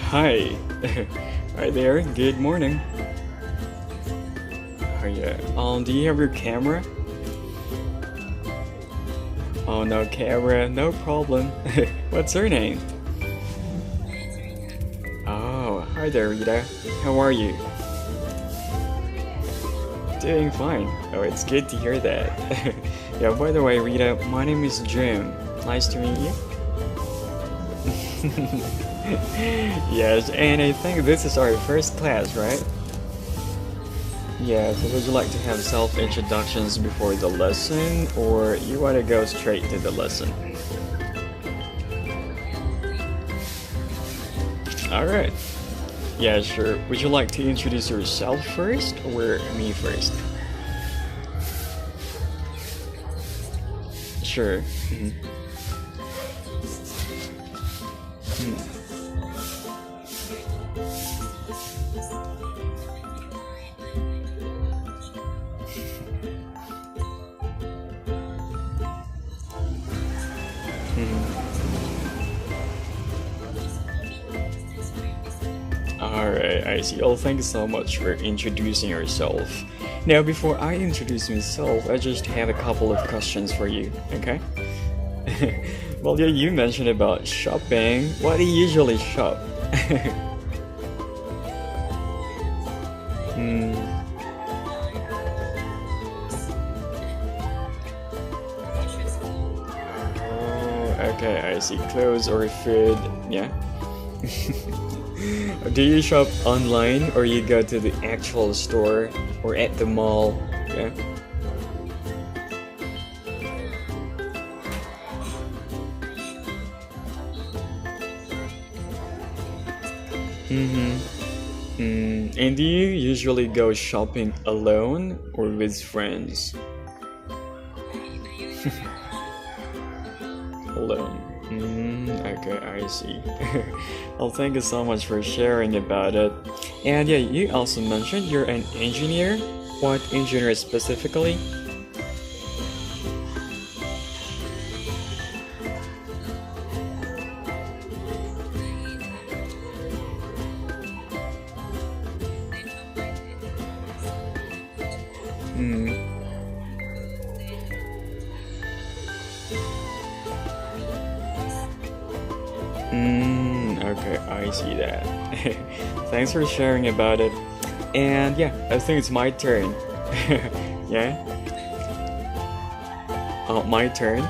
Hi. Hi there. Good morning. Oh yeah. Do you have your camera? Oh, no camera. No problem. What's her name? Oh, hi there, Rita. How are you? Doing fine. Oh, it's good to hear that. Yeah, by the way, Rita, my name is Jim. Nice to meet you. Yes, and I think this is our first class, right? Yeah, so would you like to have self-introductions before the lesson, or you want to go straight to the lesson? Alright. Yeah, sure. Would you like to introduce yourself first, or me first? Sure. Alright, I see. Oh, thank you so much for introducing yourself. Now, before I introduce myself, I just have a couple of questions for you, okay? Well, yeah, you mentioned about shopping. What do you usually shop? Hmm. Oh, okay, I see. Clothes or food, yeah. Do you shop online or you go to the actual store or at the mall? Yeah. Mm-hmm. And do you usually go shopping alone or with friends? Alone. Okay, I see. Well, thank you so much for sharing about it. And yeah, you also mentioned you're an engineer. What engineer specifically? Hmm. Okay, I see that. Thanks for sharing about it. And yeah, I think it's my turn. Yeah? Oh, my turn?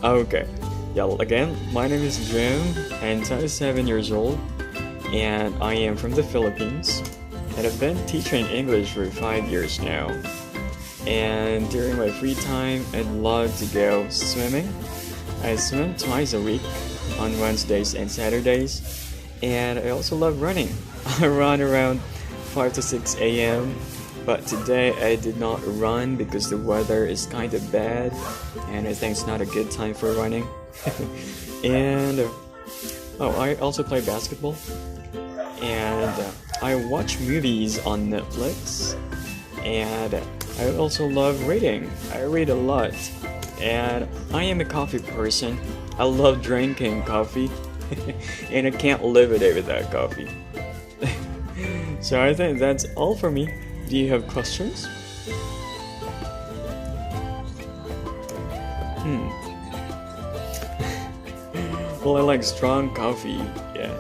Okay. Yeah, well, again, my name is Jim. I'm 27 years old, and I am from the Philippines. And I've been teaching English for 5 years now. And during my free time, I'd love to go swimming. I swim twice a week on Wednesdays and Saturdays, and I also love running. I run around 5 to 6 a.m. But today I did not run because the weather is kind of bad, and I think it's not a good time for running. And oh, I also play basketball, and I watch movies on Netflix, and I also love reading. I read a lot, and I am a coffee person. I love drinking coffee, and I can't live a day without coffee. So I think that's all for me. Do you have questions? Hmm. Well, I like strong coffee. Yeah.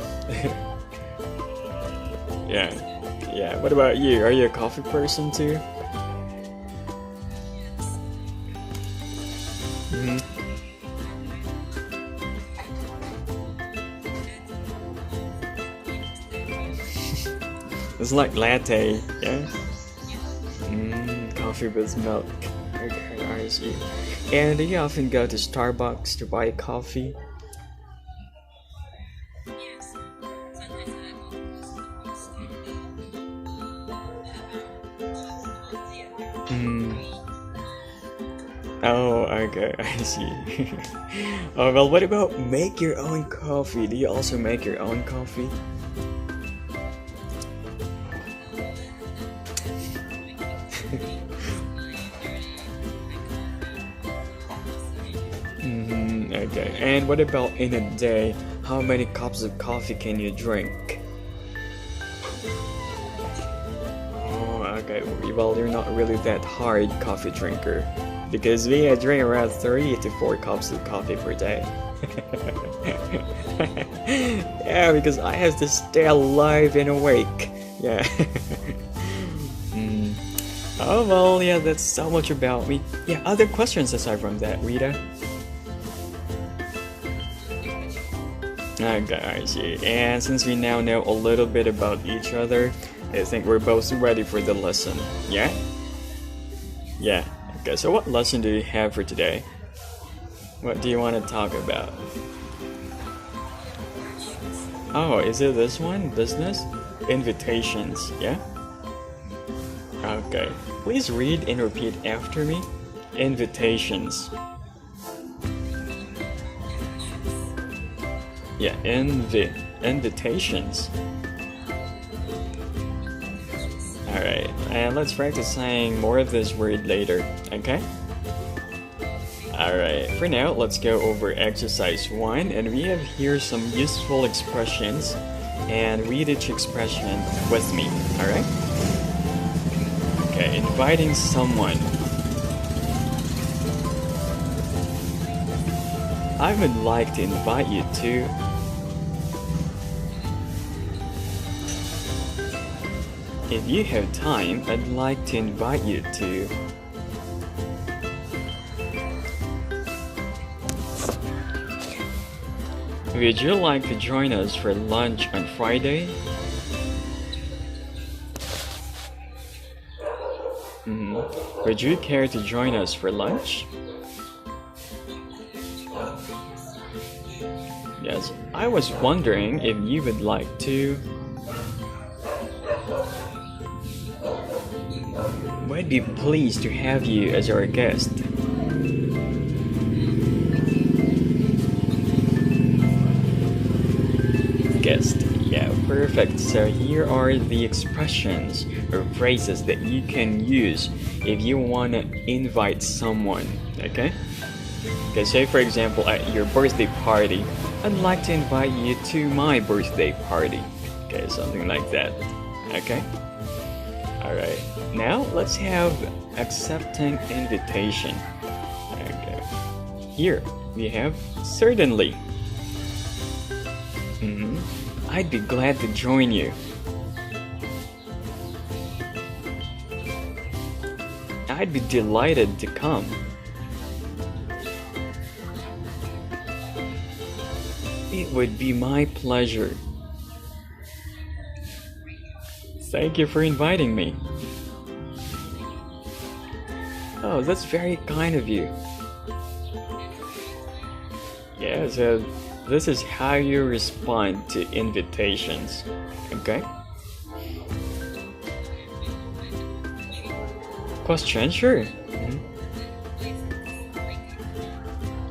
Yeah. Yeah. What about you? Are you a coffee person too? Hmm. It's like latte, yeah? Coffee with milk. Okay, I see. And do you often go to Starbucks to buy coffee? Hmm. Oh, okay, I see. Oh, well, what about make your own coffee? Do you also make your own coffee? Okay, and what about in a day? How many cups of coffee can you drink? Oh, okay. Well, you're not really that hard coffee drinker. Because we drink around 3 to 4 cups of coffee per day. Yeah, because I have to stay alive and awake. Yeah. Oh, well, yeah, that's so much about me. Yeah, other questions aside from that, Rita? Okay, I see. And since we now know a little bit about each other, I think we're both ready for the lesson. Yeah? Yeah. Okay, so what lesson do you have for today? What do you want to talk about? Oh, is it this one? Business? Invitations, yeah? Okay. Please read and repeat after me. Invitations. Yeah, invitations. Alright, and let's practice saying more of this word later, okay? Alright, for now, let's go over exercise 1, and we have here some useful expressions, and read each expression with me, alright? Okay, inviting someone. I would like to invite you to. If you have time, I'd like to invite you to. Would you like to join us for lunch on Friday? Would you care to join us for lunch? Yes, I was wondering if you would like to. We'd be pleased to have you as our guest. Yeah, perfect. So here are the expressions or phrases that you can use if you want to invite someone, okay? Okay, say for example at your birthday party, I'd like to invite you to my birthday party. Okay, something like that, okay? Alright, now let's have accepting invitation. Okay, here we have certainly. I'd be glad to join you. I'd be delighted to come. It would be my pleasure. Thank you for inviting me. Oh, that's very kind of you. Yeah, so this is how you respond to invitations, okay? Question, sure.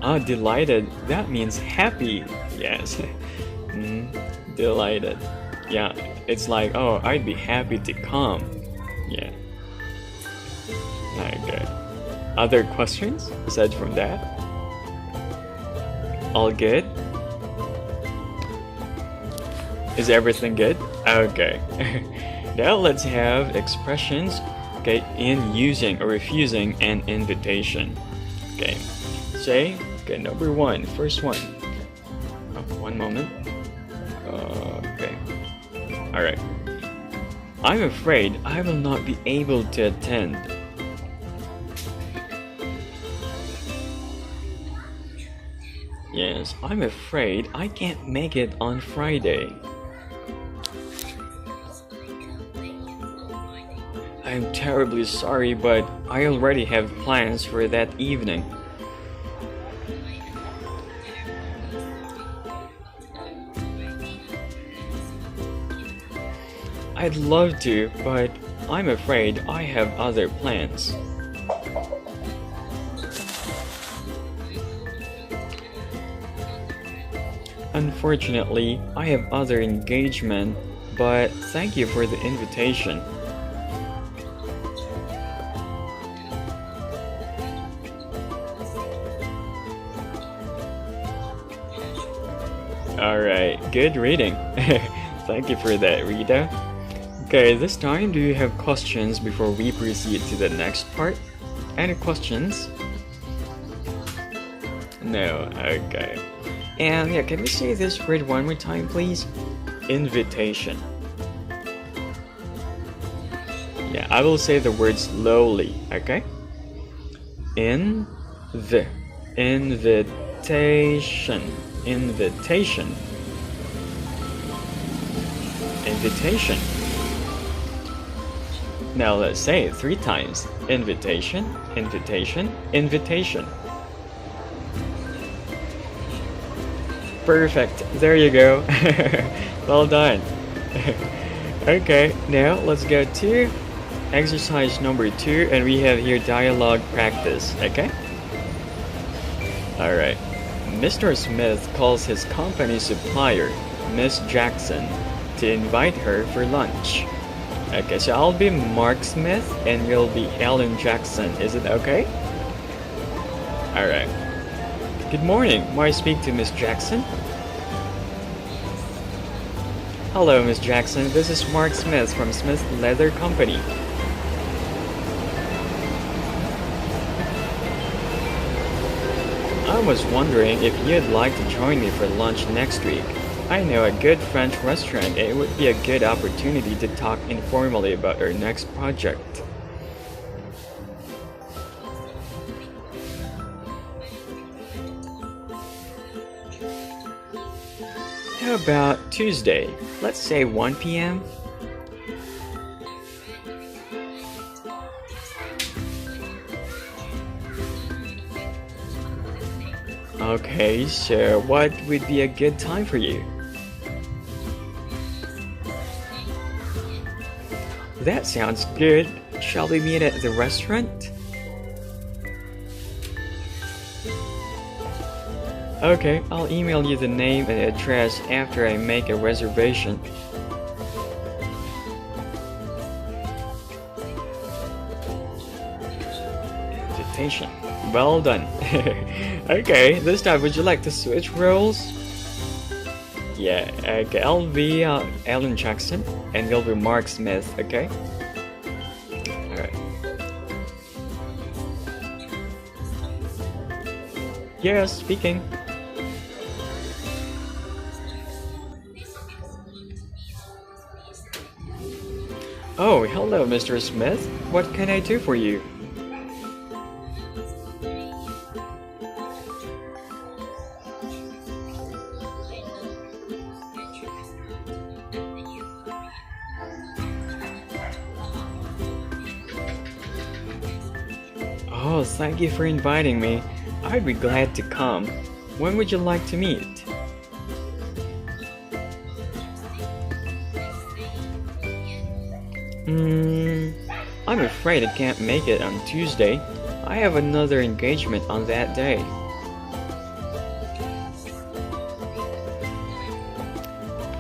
Ah, delighted, that means happy. Yes. Delighted. Yeah, it's like, oh, I'd be happy to come. Yeah. Okay. Other questions aside from that? All good? Is everything good? Okay. Now let's have expressions, okay, in using or refusing an invitation. Okay. Say, okay, number 1, first one. Oh, one moment. Okay. Alright. I'm afraid I will not be able to attend. Yes, I'm afraid I can't make it on Friday. I'm terribly sorry, but I already have plans for that evening. I'd love to, but I'm afraid I have other plans. Unfortunately, I have other engagement, but thank you for the invitation. Alright, good reading. Thank you for that, Rita. Okay, this time, do you have questions before we proceed to the next part? Any questions? No, okay. And yeah, can we say this word one more time, please? Invitation. Yeah, I will say the word slowly, okay? Invitation. Invitation. Invitation. Now let's say it 3 times. Invitation, invitation, invitation. Perfect. There you go. Well done. Okay, now let's go to exercise number 2, and we have here dialogue practice, okay? Alright. Mr. Smith calls his company supplier, Miss Jackson, to invite her for lunch. Okay, so I'll be Mark Smith and you'll be Ellen Jackson. Is it okay? Alright. Good morning. May I speak to Miss Jackson? Hello, Miss Jackson. This is Mark Smith from Smith Leather Company. I was wondering if you'd like to join me for lunch next week. I know a good French restaurant and it would be a good opportunity to talk informally about our next project. How about Tuesday? Let's say 1 p.m. Okay, so what would be a good time for you? That sounds good. Shall we meet at the restaurant? Okay, I'll email you the name and address after I make a reservation. Invitation. Well done. Okay, this time would you like to switch roles? Yeah, okay, I'll be Ellen Jackson and you'll be Mark Smith, okay? Alright. Yes, speaking. Oh, hello, Mr. Smith. What can I do for you? Oh, thank you for inviting me. I'd be glad to come. When would you like to meet? I'm afraid I can't make it on Tuesday. I have another engagement on that day.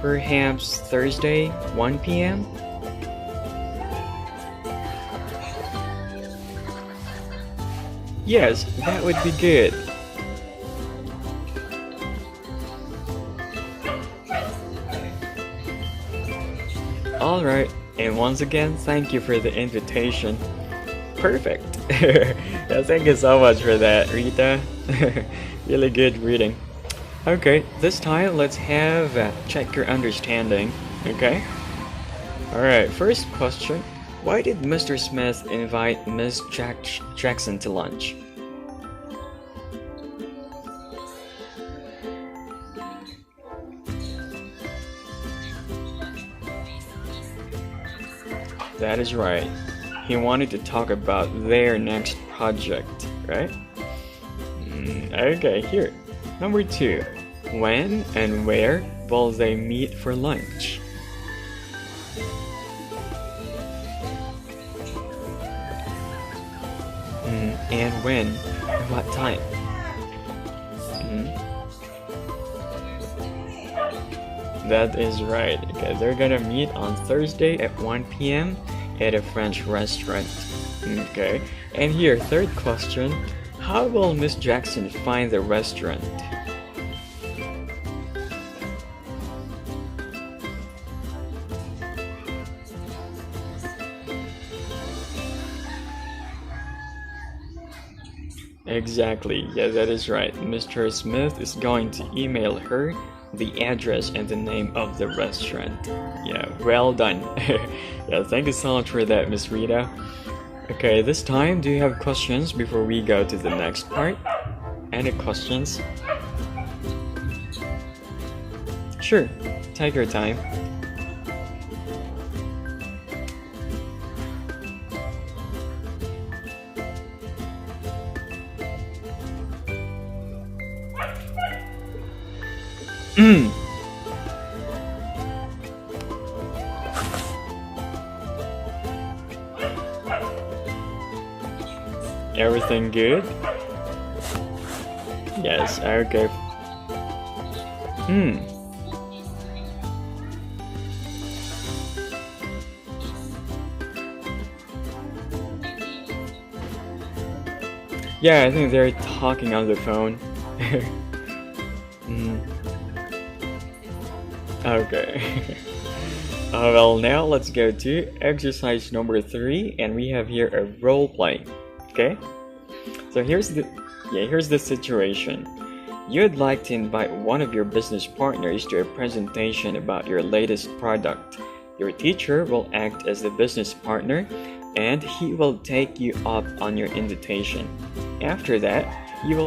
Perhaps Thursday, 1 p.m.? Yes, that would be good. Alright, and once again, thank you for the invitation. Perfect. Yeah, thank you so much for that, Rita. Really good reading. Okay, this time let's have check your understanding, okay? Alright, first question. Why did Mr. Smith invite Miss Jackson to lunch? That is right. He wanted to talk about their next project, right? Okay, here. Number 2. When and where will they meet for lunch? And when? At what time? That is right. Okay, they're gonna meet on Thursday at 1 p.m. at a French restaurant. Okay, and here, third question. How will Miss Jackson find the restaurant? Exactly, yeah, that is right. Mr. Smith is going to email her the address and the name of the restaurant. Yeah, well done. Yeah, thank you so much for that, Miss Rita. Okay, this time, do you have questions before we go to the next part? Any questions? Sure, take your time. Everything good? Yes, okay. Hmm. Yeah, I think they're talking on the phone. Hmm. Okay. Well, now let's go to exercise number 3, and we have here a role play. Okay? So here's the situation. You'd like to invite one of your business partners to a presentation about your latest product. Your teacher will act as the business partner and he will take you up on your invitation. After that, you will